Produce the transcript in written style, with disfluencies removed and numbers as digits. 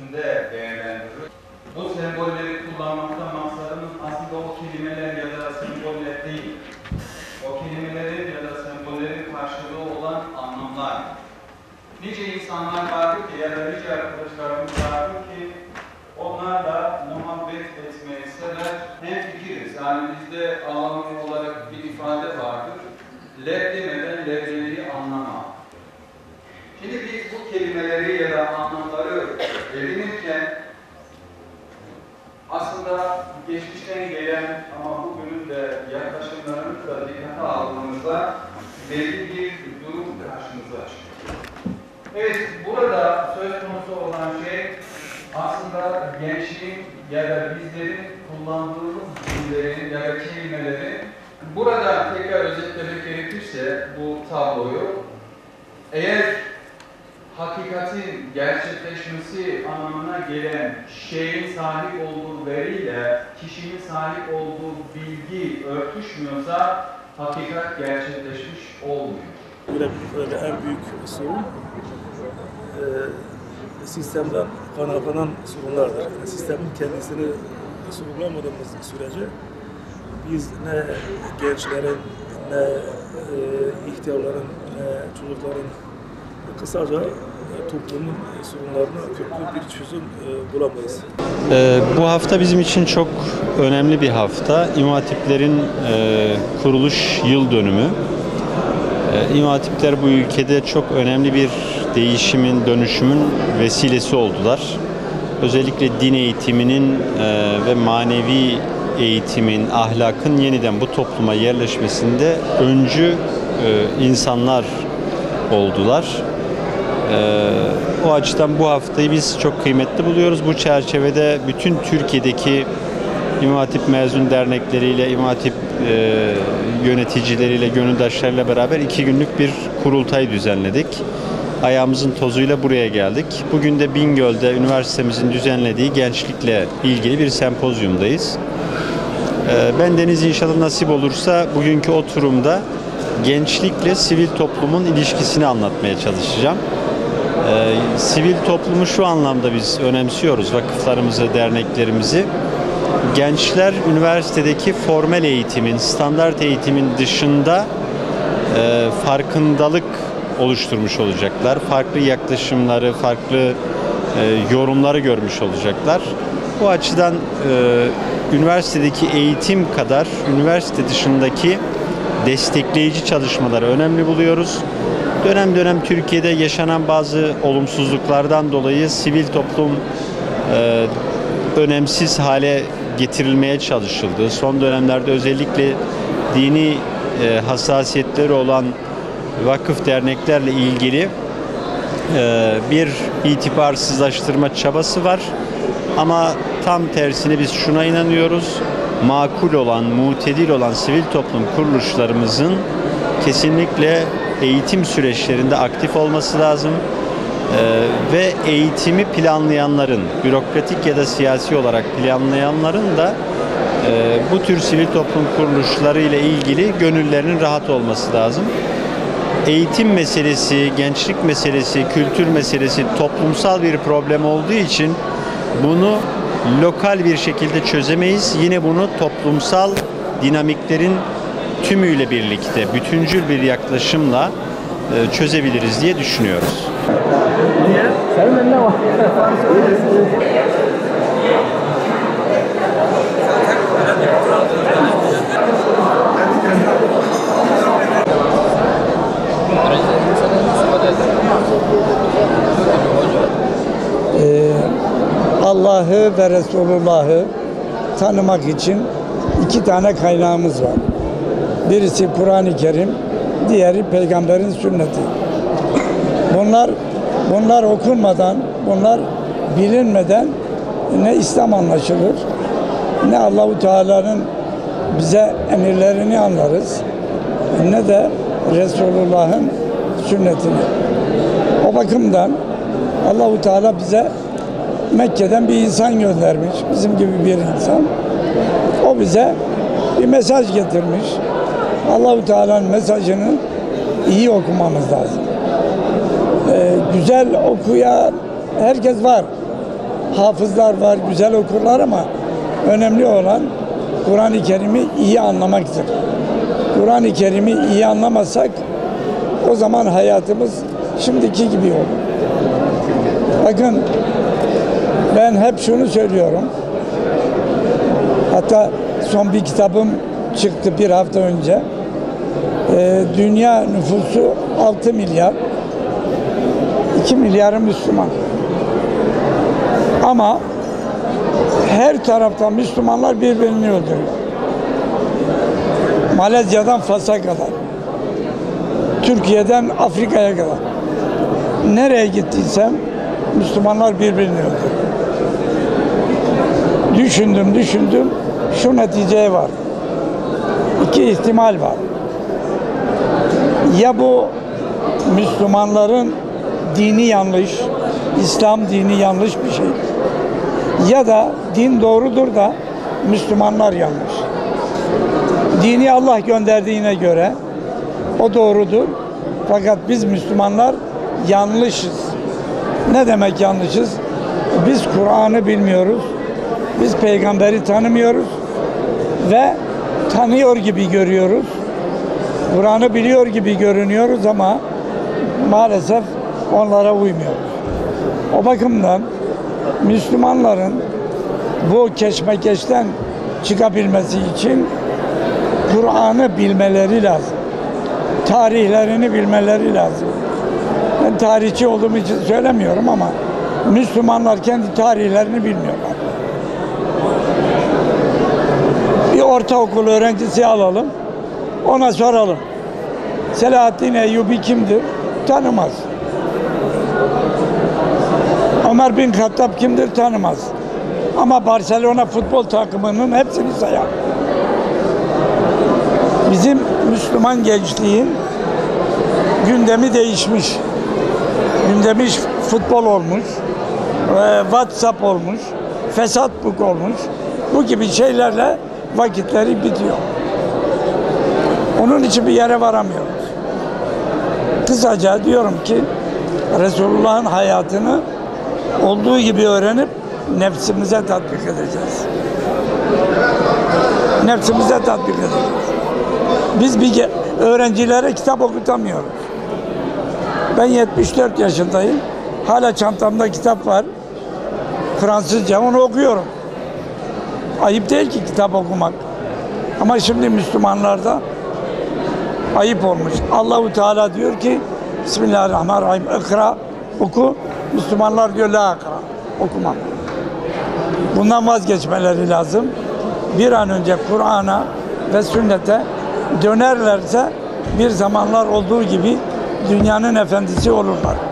içerisinde değerlendiriyoruz. Bu sembolleri kullanmakta maksadımız aslında o kelimeler ya da semboller değil. O kelimelerin ya da sembollerin karşılığı olan anlamlar. Nice insanlar vardır ki ya da nice arkadaşlarımız vardır ki onlar da muhabbet etmeyi sever. Hemfikiriz. Yani bizde Allah'ın olarak bir ifade vardır. Leb demeden leblemeyi anlama. Şimdi biz bu kelimeleri ya da anlamları edinirken aslında geçmişten gelen ama bugünün de yaklaşımlarını da dikkate aldığımızda belli bir durum karşımıza çıkıyor. Evet, burada söz konusu olan şey aslında gençliğin ya da bizlerin kullandığımız cümlelerin ya da kelimelerin burada tekrar özetlemek gerekirse bu tabloyu eğer hakikatin gerçekleşmesi anlamına gelen şeyin sahip olduğu veriyle kişinin sahip olduğu bilgi örtüşmüyorsa hakikat gerçekleşmiş olmuyor. Böyle en büyük sorun sistemden kaynaklanan sorunlardır. Yani sistemin kendisini sorgulamadığımız sürece biz ne gençlerin, ne ihtiyarların, ne çocukların, kısaca toplumun sorunlarına köklü bir çözüm bulamayız. Bu hafta bizim için çok önemli bir hafta. İmam Hatiplerin kuruluş yıl dönümü. İmam Hatipler bu ülkede çok önemli bir değişimin, dönüşümün vesilesi oldular. Özellikle din eğitiminin ve manevi eğitimin, ahlakın yeniden bu topluma yerleşmesinde öncü insanlar oldular. O açıdan bu haftayı biz çok kıymetli buluyoruz. Bu çerçevede bütün Türkiye'deki İmam Hatip mezun dernekleriyle, İmam Hatip yöneticileriyle, gönüldaşlarıyla beraber 2 günlük bir kurultay düzenledik. Ayağımızın tozuyla buraya geldik. Bugün de Bingöl'de üniversitemizin düzenlediği gençlikle ilgili bir sempozyumdayız. Ben Deniz inşallah nasip olursa bugünkü oturumda gençlikle sivil toplumun ilişkisini anlatmaya çalışacağım. Sivil toplumu şu anlamda biz önemsiyoruz, vakıflarımızı, derneklerimizi. Gençler üniversitedeki formel eğitimin, standart eğitimin dışında farkındalık oluşturmuş olacaklar. Farklı yaklaşımları, farklı yorumları görmüş olacaklar. Bu açıdan üniversitedeki eğitim kadar üniversite dışındaki destekleyici çalışmaları önemli buluyoruz. Dönem dönem Türkiye'de yaşanan bazı olumsuzluklardan dolayı sivil toplum önemsiz hale getirilmeye çalışıldı. Son dönemlerde özellikle dini hassasiyetleri olan vakıf derneklerle ilgili bir itibarsızlaştırma çabası var. Ama tam tersine biz şuna inanıyoruz. Makul olan, mutedil olan sivil toplum kuruluşlarımızın kesinlikle eğitim süreçlerinde aktif olması lazım. Ve eğitimi planlayanların, bürokratik ya da siyasi olarak planlayanların da bu tür sivil toplum kuruluşları ile ilgili gönüllerinin rahat olması lazım. Eğitim meselesi, gençlik meselesi, kültür meselesi toplumsal bir problem olduğu için bunu lokal bir şekilde çözemeyiz. Yine bunu toplumsal dinamiklerin tümüyle birlikte, bütüncül bir yaklaşımla çözebiliriz diye düşünüyoruz. Senin ne var? Allah'ı ve Resulullah'ı tanımak için 2 tane kaynağımız var. Birisi Kur'an-ı Kerim, diğeri Peygamberin sünneti. Bunlar okunmadan, bunlar bilinmeden ne İslam anlaşılır, ne Allahu Teala'nın bize emirlerini anlarız, ne de Resulullah'ın sünnetini. O bakımdan Allahu Teala bize Mekke'den bir insan göndermiş, bizim gibi bir insan. O bize bir mesaj getirmiş. Allahu Teala'nın mesajını iyi okumamız lazım. Güzel okuyan herkes var. hafızlar var, güzel okurlar ama önemli olan Kur'an-ı Kerim'i iyi anlamaktır. Kur'an-ı Kerim'i iyi anlamazsak o zaman hayatımız şimdiki gibi olur. Bakın ben hep şunu söylüyorum. Hatta son bir kitabım çıktı bir hafta önce. Dünya nüfusu 6 milyar. 2 milyarı Müslüman. Ama her taraftan Müslümanlar birbirini öldürüyor. Malezya'dan Fas'a kadar. Türkiye'den Afrika'ya kadar. Nereye gittiysem Müslümanlar birbirini öldürüyor. Düşündüm. Şu neticeye var. İki ihtimal var. Ya bu Müslümanların dini yanlış, İslam dini yanlış bir şey. Ya da din doğrudur da Müslümanlar yanlış. Dini Allah gönderdiğine göre o doğrudur. Fakat biz Müslümanlar yanlışız. Ne demek yanlışız? Biz Kur'an'ı bilmiyoruz. Biz peygamberi tanımıyoruz ve tanıyor gibi görüyoruz. Kur'an'ı biliyor gibi görünüyoruz ama maalesef onlara uymuyoruz. O bakımdan Müslümanların bu keşmekeşten çıkabilmesi için Kur'an'ı bilmeleri lazım. Tarihlerini bilmeleri lazım. Ben tarihçi olduğum için söylemiyorum ama Müslümanlar kendi tarihlerini bilmiyorlar. Bir ortaokul öğrencisi alalım, ona soralım. Selahaddin Eyyubi kimdir? Tanımaz. Ömer bin Hattab kimdir? Tanımaz. Ama Barcelona futbol takımının hepsini sayar. Bizim Müslüman gençliğin gündemi değişmiş. Gündemi futbol olmuş, WhatsApp olmuş, Facebook olmuş. Bu gibi şeylerle vakitleri bitiyor. Onun için bir yere varamıyoruz. Kısaca diyorum ki Resulullah'ın hayatını olduğu gibi öğrenip nefsimize tatbik edeceğiz. Nefsimize tatbik edeceğiz. Biz bir öğrencilere kitap okutamıyoruz. Ben 74 yaşındayım. Hala çantamda kitap var. Fransızca, onu okuyorum. Ayıp değil ki kitap okumak. Ama şimdi Müslümanlarda ayıp olmuş. Allahu Teala diyor ki Bismillahirrahmanirrahim. İkra, oku. Müslümanlar diyor la ikra, okumam. Bundan vazgeçmeleri lazım. Bir an önce Kur'an'a ve sünnete dönerlerse bir zamanlar olduğu gibi dünyanın efendisi olurlar.